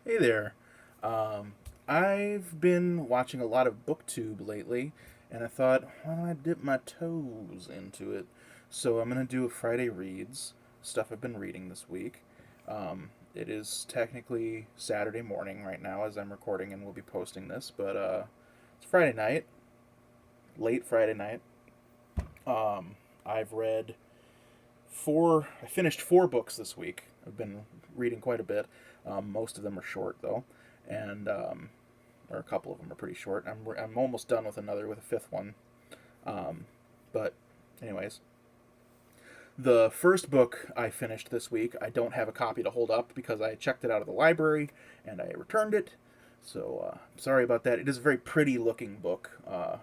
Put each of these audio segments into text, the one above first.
Hey there. I've been watching a lot of booktube lately, and I thought, why don't I dip my toes into it? So I'm gonna do a Friday reads, stuff I've been reading this week. It is technically Saturday morning right now as I'm recording and will be posting this, but it's Friday night, late Friday night. I've read I finished four books this week. I've been reading quite a bit. Most of them are short though, and or a couple of them are pretty short. I'm almost done with a fifth one. Um, but anyways, the first book I finished this week, I don't have a copy to hold up because I checked it out of the library and I returned it. So sorry about that. It is a very pretty looking book,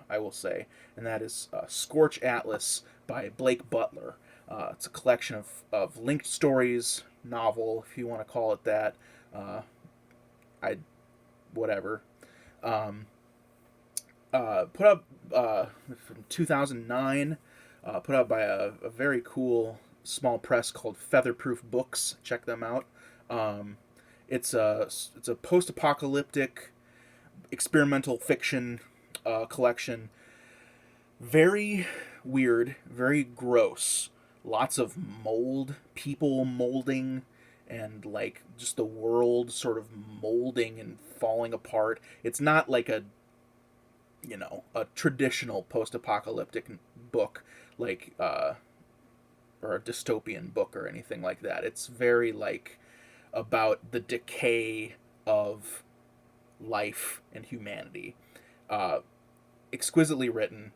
I will say, and that is Scorch Atlas by Blake Butler. It's a collection of linked stories, novel, if you want to call it that. Uh, I whatever. Um, put up from 2009. Put out by a very cool small press called Featherproof Books. Check them out. Um, it's a post-apocalyptic experimental fiction collection. Very weird, very gross. Lots of mold, people molding, and like just the world sort of molding and falling apart. It's not like a traditional post-apocalyptic book like or a dystopian book or anything like that. It's very like about the decay of life and humanity. Uh, Exquisitely written.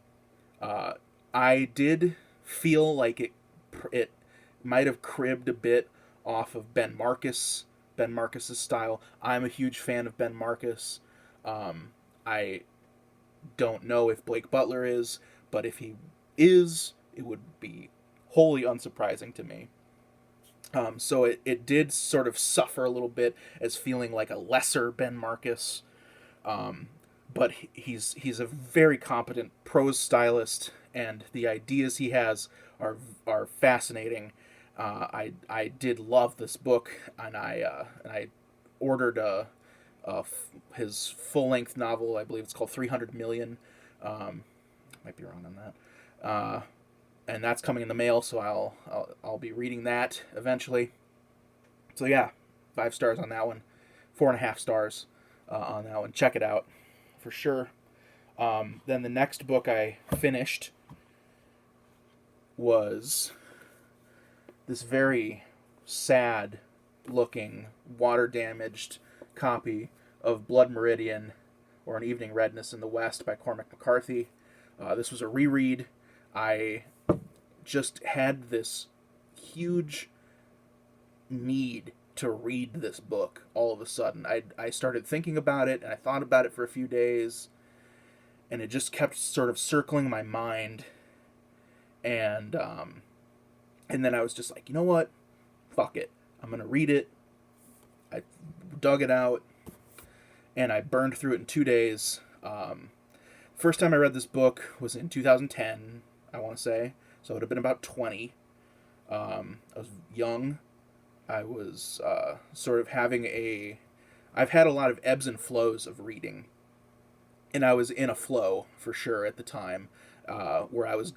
Uh, I did feel like it might have cribbed a bit off of Ben Marcus's style. I'm a huge fan of Ben Marcus. I don't know if Blake Butler is, but if he is, it would be wholly unsurprising to me. So it did sort of suffer a little bit as feeling like a lesser Ben Marcus, um, but he's a very competent prose stylist, and the ideas he has are fascinating. I did love this book, and I ordered his full length novel. I believe it's called 300 Million. Might be wrong on that. And that's coming in the mail, so I'll be reading that eventually. So yeah, 5 stars on that one, 4.5 stars on that one. Check it out for sure. Then the next book I finished was this very sad looking, water damaged copy of Blood Meridian or An Evening Redness in the West by Cormac McCarthy. This was a reread. I just had this huge need to read this book all of a sudden. I started thinking about it and I thought about it for a few days and it just kept sort of circling my mind and and then I was just like, you know what? Fuck it. I'm gonna read it. I dug it out and I burned through it in 2 days. First time I read this book was in 2010, I want to say. So it would have been about 20. I was young. I was sort of having a. I've had a lot of ebbs and flows of reading. And I was in a flow for sure at the time where I was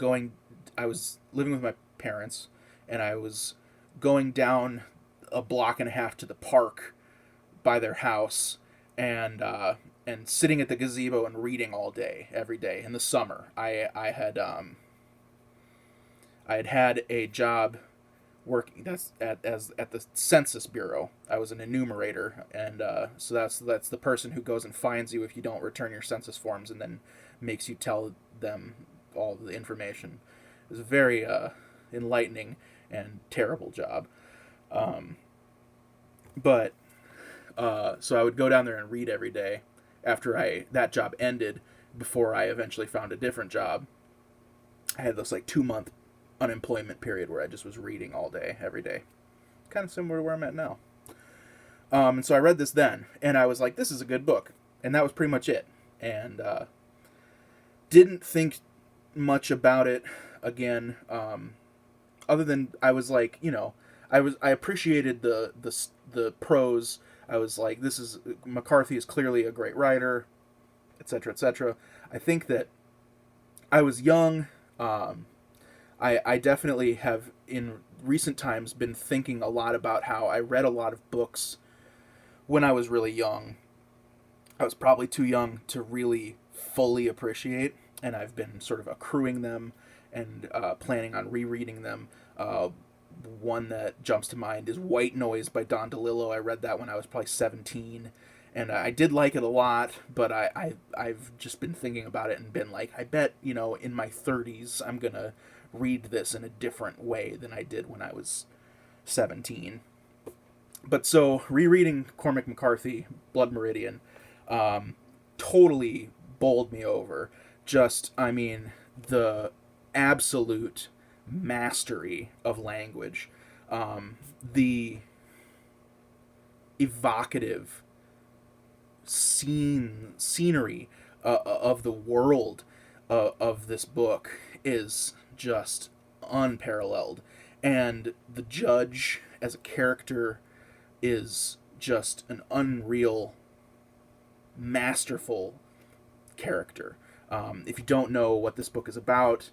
living with my parents and I was going down a block and a half to the park by their house and sitting at the gazebo and reading all day every day in the summer. I had had a job working at the Census Bureau. I was an enumerator, and so that's the person who goes and finds you if you don't return your census forms, and then makes you tell them all the information. It was a very enlightening and terrible job. Um, but so I would go down there and read every day after I that job ended. Before I eventually found a different job, I had this like 2 month unemployment period where I just was reading all day, every day. Kind of similar to where I'm at now. And so I read this then, and I was like, this is a good book. And that was pretty much it. And didn't think much about it again, other than I was like, I appreciated the prose. I was like, McCarthy is clearly a great writer, etc., etc. I think that I was young. I definitely have in recent times been thinking a lot about how I read a lot of books when I was really young. I was probably too young to really fully appreciate, and I've been sort of accruing them and planning on rereading them. One that jumps to mind is White Noise by Don DeLillo. I read that when I was probably 17, and I did like it a lot, but I've just been thinking about it and been like, I bet, in my 30s I'm going to read this in a different way than I did when I was 17. But so, rereading Cormac McCarthy, Blood Meridian, totally bowled me over. Just, I mean, the absolute mastery of language, the evocative scenery of the world of this book is just unparalleled, and the judge as a character is just an unreal, masterful character. If you don't know what this book is about,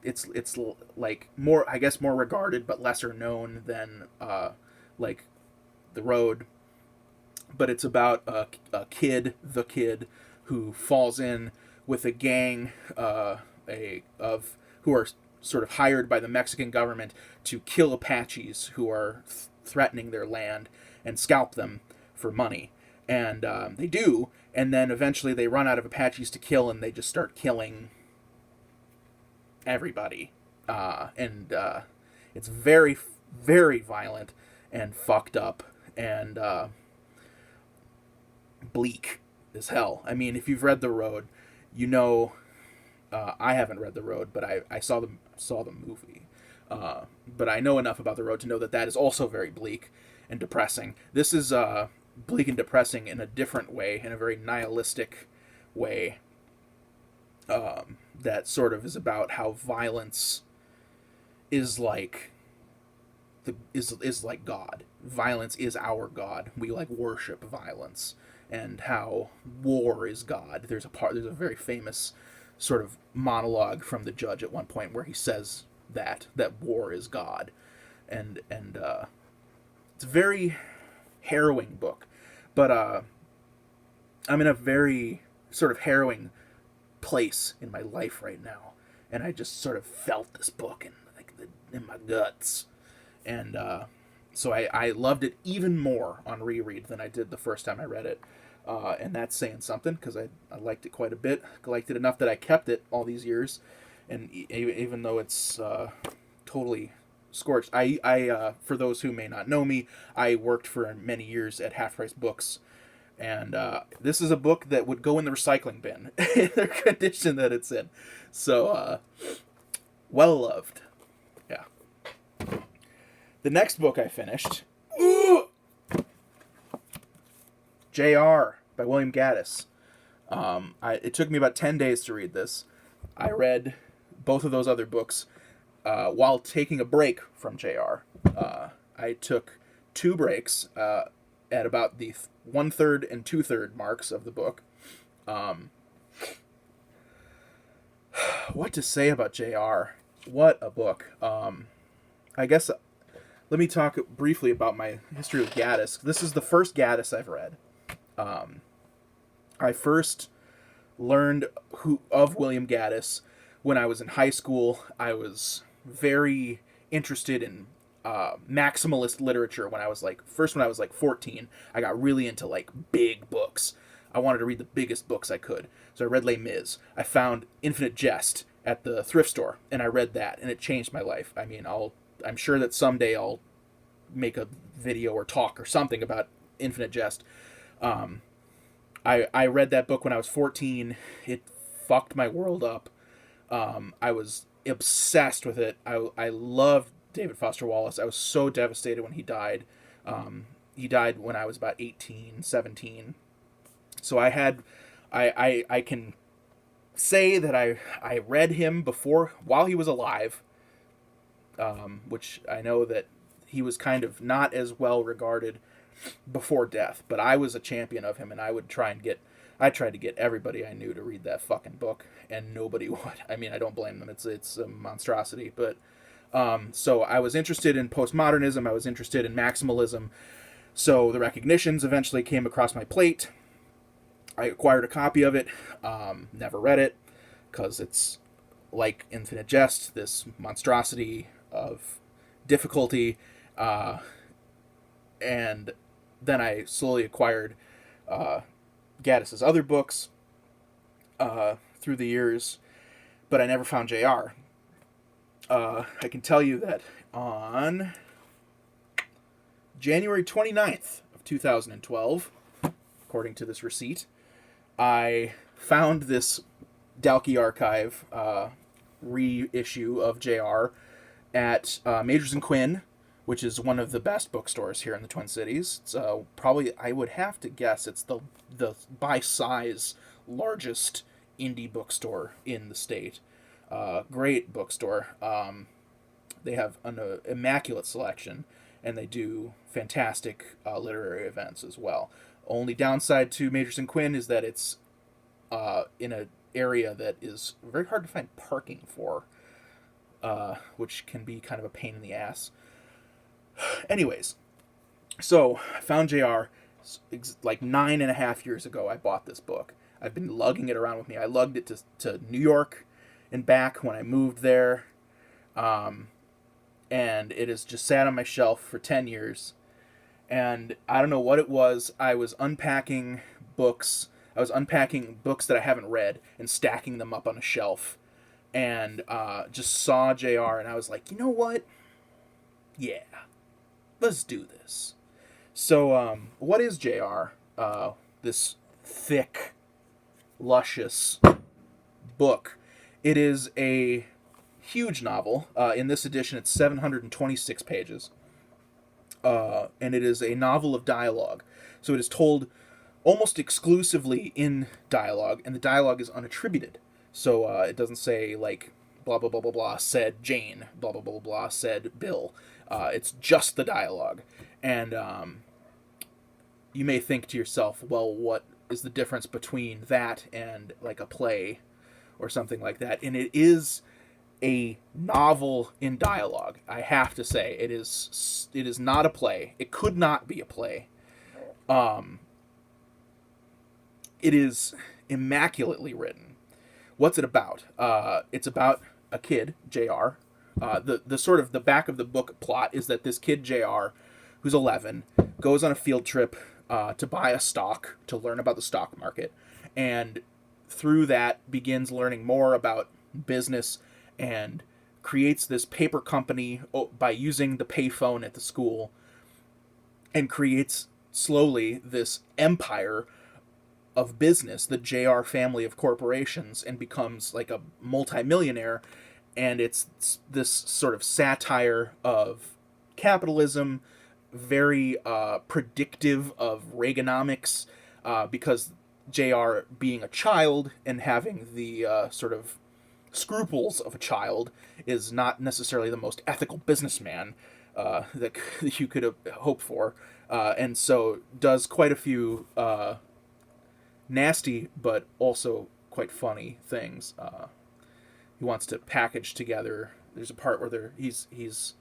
it's like more, I guess, more regarded but lesser known than like The Road. But it's about the kid, who falls in with a gang who are sort of hired by the Mexican government to kill Apaches who are threatening their land and scalp them for money. And they do, and then eventually they run out of Apaches to kill, and they just start killing everybody. And it's very, very violent and fucked up and bleak as hell. I mean, if you've read The Road, you know. I haven't read The Road, but I saw the movie. But I know enough about The Road to know that is also very bleak and depressing. This is bleak and depressing in a different way, in a very nihilistic way. That sort of is about how violence is like is like God. Violence is our God. We worship violence, and how war is God. There's a very famous sort of monologue from the judge at one point where he says that war is God, and it's a very harrowing book, but I'm in a very sort of harrowing place in my life right now, and I just sort of felt this book in my guts, and so I loved it even more on reread than I did the first time I read it. And that's saying something, because I liked it quite a bit. I liked it enough that I kept it all these years, and even though it's totally scorched. I for those who may not know me, I worked for many years at Half Price Books, and this is a book that would go in the recycling bin in the condition that it's in. So, well loved. Yeah. The next book I finished... J.R. by William Gaddis. It took me about 10 days to read this. I read both of those other books while taking a break from J.R. I took 2 breaks at about the 1/3 and 2/3 marks of the book. What to say about J.R.? What a book. I guess let me talk briefly about my history with Gaddis. This is the first Gaddis I've read. I first learned of William Gaddis when I was in high school. I was very interested in maximalist literature when I was 14. I got really into big books. I wanted to read the biggest books I could. So I read Les Mis. I found Infinite Jest at the thrift store, and I read that, and it changed my life. I mean, I'm sure that someday I'll make a video or talk or something about Infinite Jest. I read that book when I was 14. It fucked my world up. I was obsessed with it. I loved David Foster Wallace. I was so devastated when he died. He died when I was about 18, 17. So I can say that I read him while he was alive, which I know that he was kind of not as well regarded before death, but I was a champion of him, and I tried to get everybody I knew to read that fucking book, and nobody would. I mean, I don't blame them. It's a monstrosity, but so I was interested in postmodernism. I was interested in maximalism. So the Recognitions eventually came across my plate. I acquired a copy of it. Never read it because it's like Infinite Jest, this monstrosity of difficulty, and then I slowly acquired Gaddis's other books through the years, but I never found J.R. I can tell you that on January 29th of 2012, according to this receipt, I found this Dalkey Archive reissue of J.R. at Majors and Quinn, which is one of the best bookstores here in the Twin Cities. It's probably, I would have to guess, it's the by size largest indie bookstore in the state. Great bookstore. They have an immaculate selection, and they do fantastic literary events as well. Only downside to Majors and Quinn is that it's in an area that is very hard to find parking for, which can be kind of a pain in the ass. Anyways, so I found JR like 9.5 years ago. I bought this book. I've been lugging it around with me. I lugged it to New York and back when I moved there. And it has just sat on my shelf for 10 years. And I don't know what it was. I was unpacking books. I was unpacking books that I haven't read and stacking them up on a shelf. And just saw JR, and I was like, you know what? Yeah, let's do this. So, what is JR? This thick, luscious book. It is a huge novel. In this edition, it's 726 pages. And it is a novel of dialogue. So it is told almost exclusively in dialogue, and the dialogue is unattributed. So it doesn't say, like, blah, blah, blah, blah, blah, said Jane, blah, blah, blah, blah, said Bill. It's just the dialogue. And you may think to yourself, well, what is the difference between that and, like, a play or something like that? And it is a novel in dialogue, I have to say. It is not a play. It could not be a play. It is immaculately written. What's it about? It's about a kid, JR. The sort of the back of the book plot is that this kid, JR, who's 11, goes on a field trip to buy a stock, to learn about the stock market, and through that begins learning more about business and creates this paper company by using the payphone at the school, and creates slowly this empire of business, the JR family of corporations, and becomes like a multimillionaire. And it's this sort of satire of capitalism, very predictive of Reaganomics, because JR, being a child and having the sort of scruples of a child, is not necessarily the most ethical businessman that you could have hoped for, and so does quite a few nasty but also quite funny things. He wants to package together. There's a part where he's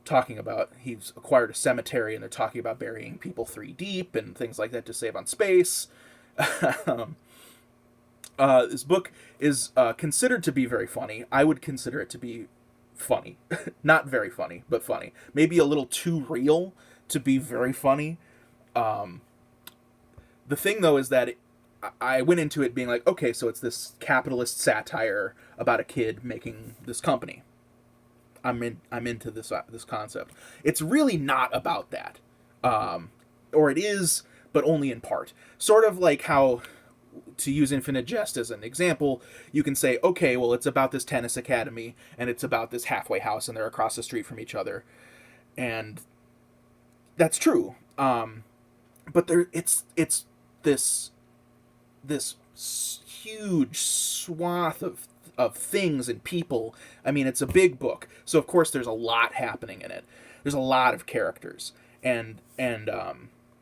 talking about he's acquired a cemetery and they're talking about burying people 3 deep and things like that to save on space. This book is considered to be very funny. I would consider it to be funny. Not very funny, but funny. Maybe a little too real to be very funny. The thing, though, is that I went into it being like, okay, so it's this capitalist satire about a kid making this company. I'm into this concept. It's really not about that, or it is, but only in part. Sort of like how, to use Infinite Jest as an example, you can say, okay, well, it's about this tennis academy, and it's about this halfway house, and they're across the street from each other, and that's true. But it's this huge swath of things and people. I mean, it's a big book, so of course there's a lot happening in it. There's a lot of characters, and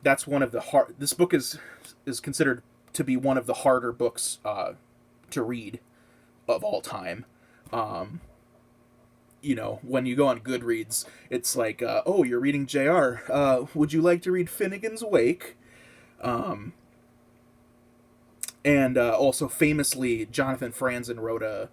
that's one of the hard. This book is considered to be one of the harder books to read of all time. When you go on Goodreads, it's like, oh, you're reading J.R. Would you like to read Finnegan's Wake? And also famously, Jonathan Franzen wrote a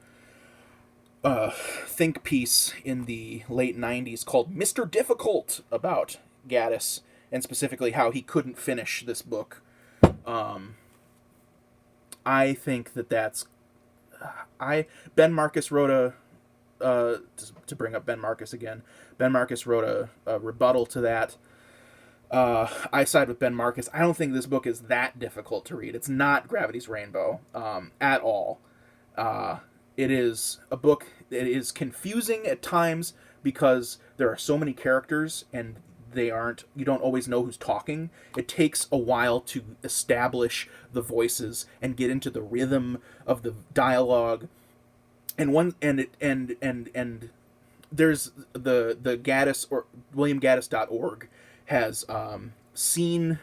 think piece in the late 90s called Mr. Difficult about Gaddis, and specifically how he couldn't finish this book. I think that's... Ben Marcus wrote to bring up Ben Marcus again, Ben Marcus wrote a rebuttal to that. I side with Ben Marcus. I don't think this book is that difficult to read. It's not Gravity's Rainbow at all. It is a book that is confusing at times because there are so many characters and you don't always know who's talking. It takes a while to establish the voices and get into the rhythm of the dialogue. And there's the Gaddis, or WilliamGaddis.org has scene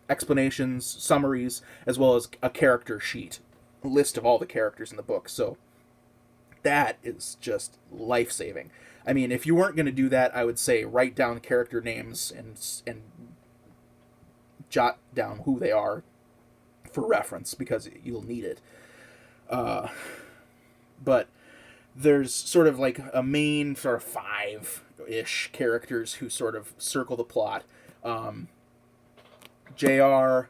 explanations, summaries, as well as a character sheet, a list of all the characters in the book. So that is just life-saving. I mean, if you weren't going to do that, I would say write down character names and jot down who they are for reference, because you'll need it. But there's sort of like a main sort of 5-ish characters who sort of circle the plot. JR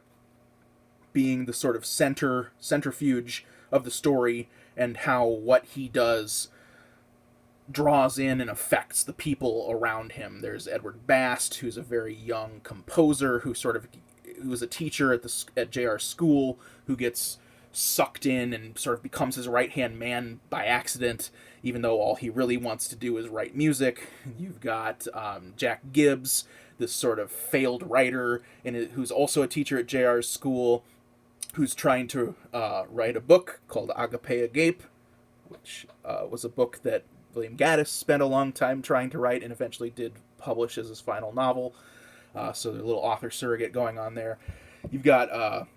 being the sort of centrifuge of the story, and how what he does draws in and affects the people around him. There's Edward Bast, who's a very young composer who was a teacher at JR's school, who gets sucked in and sort of becomes his right-hand man by accident, even though all he really wants to do is write music. You've got Jack Gibbs, this sort of failed writer, who's also a teacher at JR's school, who's trying to write a book called Agape Agape, which was a book that William Gaddis spent a long time trying to write and eventually did publish as his final novel. So there's a little author surrogate going on there. You've got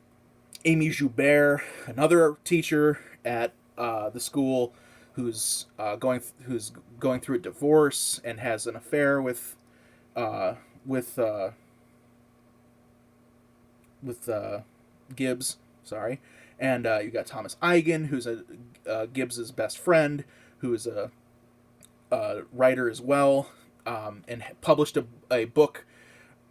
Amy Joubert, another teacher at the school, who's going through a divorce and has an affair with Gibbs. Sorry, and you got Thomas Eigen, who's Gibbs's best friend, who is a writer as well, and published a book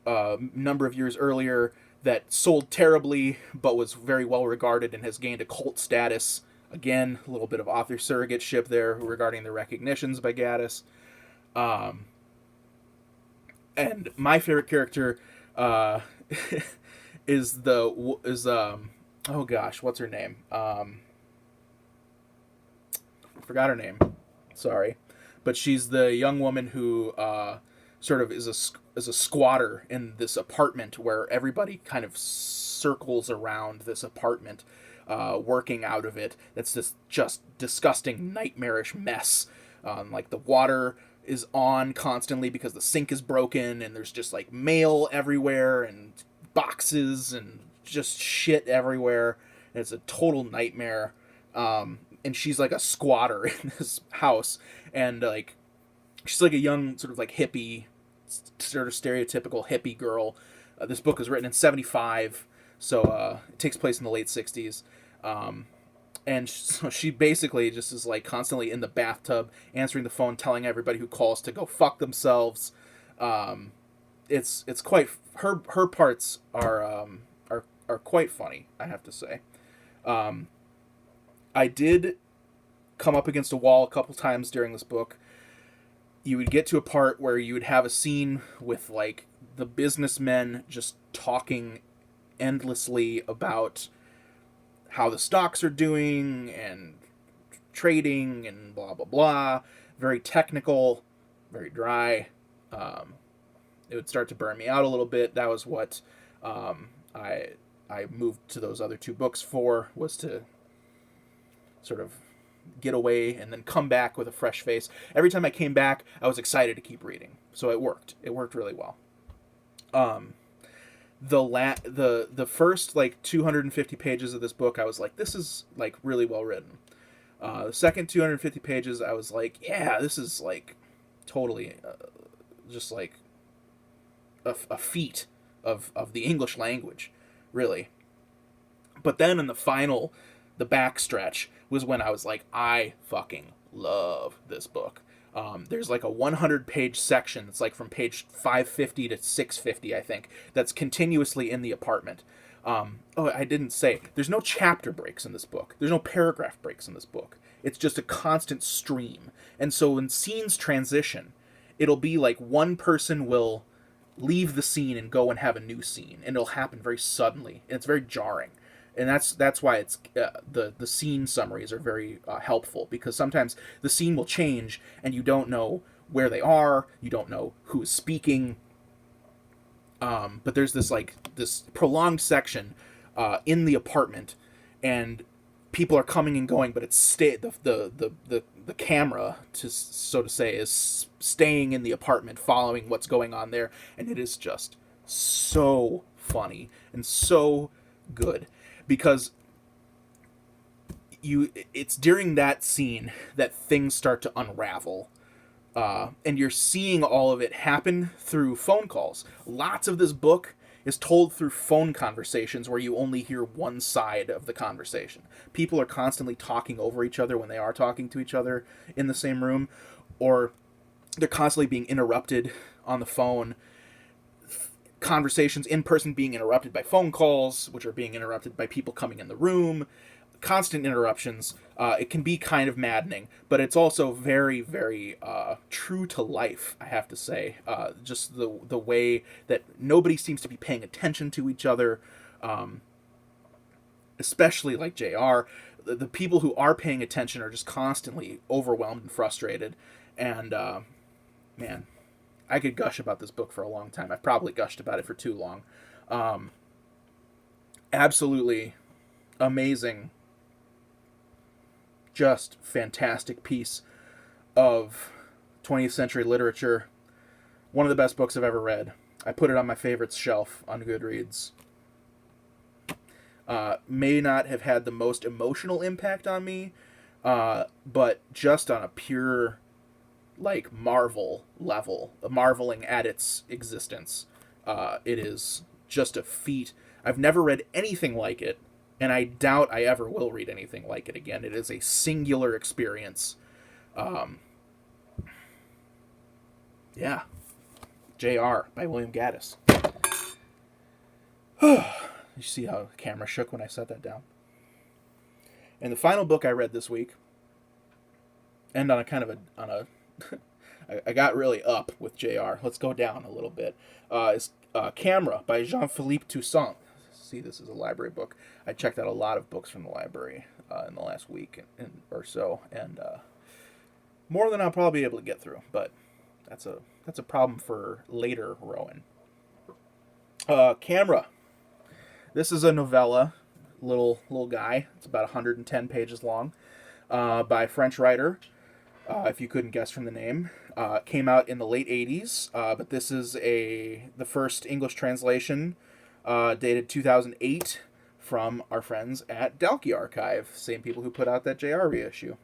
a number of years earlier that sold terribly, but was very well regarded and has gained a cult status. Again, a little bit of author surrogateship there regarding the recognitions by Gaddis. And my favorite character is oh gosh, what's her name? Forgot her name. Sorry, but she's the young woman who sort of is a squatter in this apartment where everybody kind of circles around this apartment, working out of it. That's this just disgusting, nightmarish mess. Like the water is on constantly because the sink is broken, and there's just like mail everywhere and boxes and just shit everywhere. And it's a total nightmare. And she's like a squatter in this house, and like she's like a young sort of like hippie, sort of stereotypical hippie girl. This book was written in 1975, so it takes place in the late 1960s. And so she basically just is like constantly in the bathtub, answering the phone, telling everybody who calls to go fuck themselves. It's quite, her parts are quite funny, I have to say. I did come up against a wall a couple times during this book. You would get to a part where you would have a scene with like the businessmen just talking endlessly about how the stocks are doing and trading and blah blah blah. Very technical, very dry. It would start to burn me out a little bit. That was what I moved to those other two books for, was to sort of get away and then come back with a fresh face. Every time I came back, I was excited to keep reading. So it worked. It worked really well. The first like 250 pages of this book, I was like, this is like really well written. The second 250 pages, I was like, yeah, this is like totally just like a feat of the English language, really. But then in the backstretch was when I was like, I fucking love this book. There's like a 100-page section. It's like from page 550 to 650, I think, that's continuously in the apartment. I didn't say, there's no chapter breaks in this book. There's no paragraph breaks in this book. It's just a constant stream. And so when scenes transition, it'll be like one person will leave the scene and go and have a new scene, and it'll happen very suddenly, and it's very jarring. And that's why it's the scene summaries are very helpful, because sometimes the scene will change and you don't know where they are, you don't know who is speaking. But there's this prolonged section in the apartment, and people are coming and going, but it's the camera, so to say, is staying in the apartment, following what's going on there, and it is just so funny and so good, because it's during that scene that things start to unravel. And you're seeing all of it happen through phone calls. Lots of this book is told through phone conversations where you only hear one side of the conversation. People are constantly talking over each other when they are talking to each other in the same room, or they're constantly being interrupted on the phone. Conversations in person being interrupted by phone calls, which are being interrupted by people coming in the room. Constant interruptions. It can be kind of maddening, but it's also very, very true to life, I have to say. Just the way that nobody seems to be paying attention to each other, especially like JR. The people who are paying attention are just constantly overwhelmed and frustrated. And, man, I could gush about this book for a long time. I've probably gushed about it for too long. Absolutely amazing, just fantastic piece of 20th century literature. One of the best books I've ever read. I put it on my favorites shelf on Goodreads. May not have had the most emotional impact on me, but just on a pure, like, marvel level, marveling at its existence. It is just a feat. I've never read anything like it, and I doubt I ever will read anything like it again. It is a singular experience. Yeah. J.R. by William Gaddis. You see how the camera shook when I set that down? And the final book I read this week, and on a I got really up with JR. Let's go down a little bit. Is Camera by Jean-Philippe Toussaint. See, this is a library book. I checked out a lot of books from the library in the last week or so, and more than I'll probably be able to get through. But that's a problem for later, Rowan. Camera. This is a novella, little guy. It's about 110 pages long, by a French writer. If you couldn't guess from the name, came out in the late 80s. But this is the first English translation, dated 2008, from our friends at Dalkey Archive, same people who put out that JR reissue.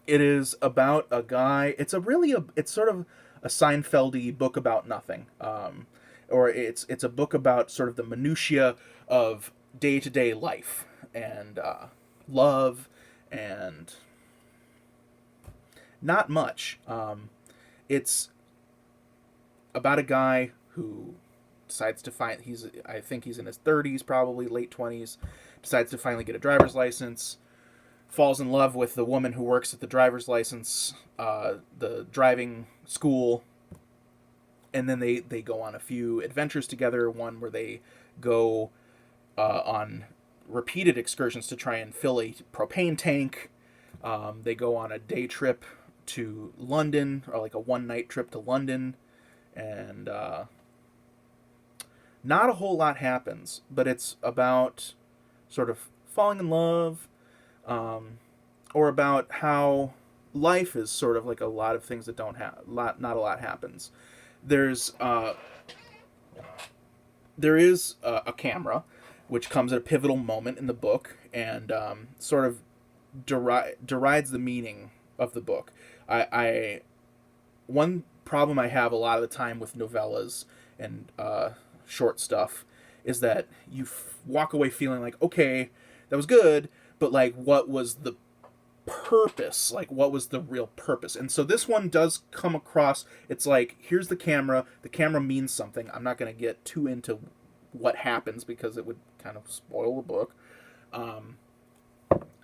It is about a guy. It's sort of a Seinfeldy book about nothing. Or it's a book about sort of the minutiae of day-to-day life and love and not much. It's about a guy who decides to I think he's in his 30s, probably late 20s, decides to finally get a driver's license, falls in love with the woman who works at the driver's license, the driving school, and then they go on a few adventures together, one where they go on repeated excursions to try and fill a propane tank. They go on a day trip to London, or like a one-night trip to London, and not a whole lot happens, but it's about sort of falling in love, or about how life is sort of like a lot of things that don't not a lot happens. There's there is a camera, which comes at a pivotal moment in the book and sort of derides the meaning of the book. I one problem I have a lot of the time with novellas and short stuff is that you walk away feeling like, okay, that was good, but like, what was the purpose? Like, what was the real purpose? And so this one does come across, it's like, here's the camera means something. I'm not going to get too into what happens because it would kind of spoil the book.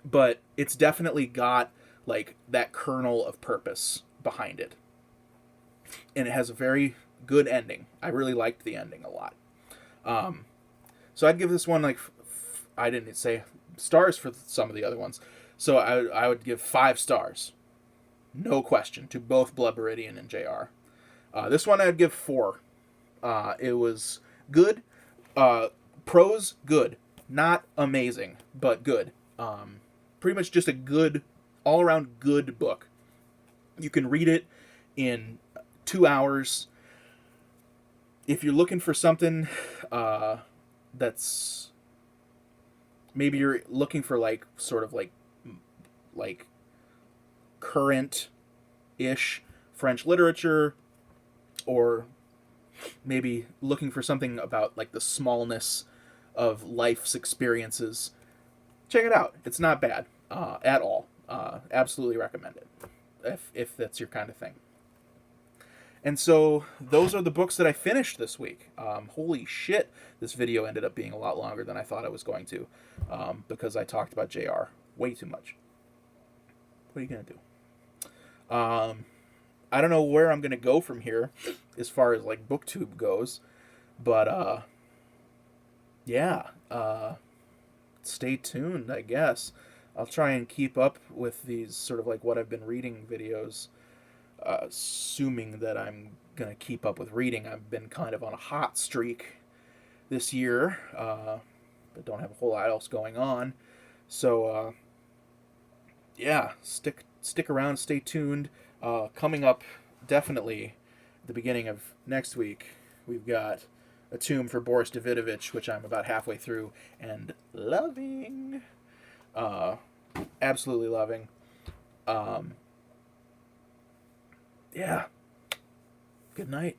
But it's definitely got like that kernel of purpose behind it. And it has a very good ending. I really liked the ending a lot. So I'd give this one like, I didn't say stars for some of the other ones. So I would give 5 stars. No question to both Blood Meridian and JR. This one I'd give 4. It was good. Prose, good. Not amazing, but good. Pretty much just a good, all-around good book. You can read it in 2 hours. If you're looking for something that's... Maybe you're looking for like sort of like current-ish French literature, or maybe looking for something about like the smallness of life's experiences, check it out. It's not bad at all. Absolutely recommend it if that's your kind of thing. And so those are the books that I finished this week. Holy shit, this video ended up being a lot longer than I thought it was going to, because I talked about JR way too much. What are you going to do? I don't know where I'm going to go from here as far as like booktube goes, but yeah, stay tuned, I guess. I'll try and keep up with these sort of like what I've been reading videos, assuming that I'm going to keep up with reading. I've been kind of on a hot streak this year, but don't have a whole lot else going on. So, yeah, stick around, stay tuned. Coming up, definitely, at the beginning of next week, we've got A Tomb for Boris Davidovich, which I'm about halfway through, and loving. Absolutely loving. Yeah. Good night.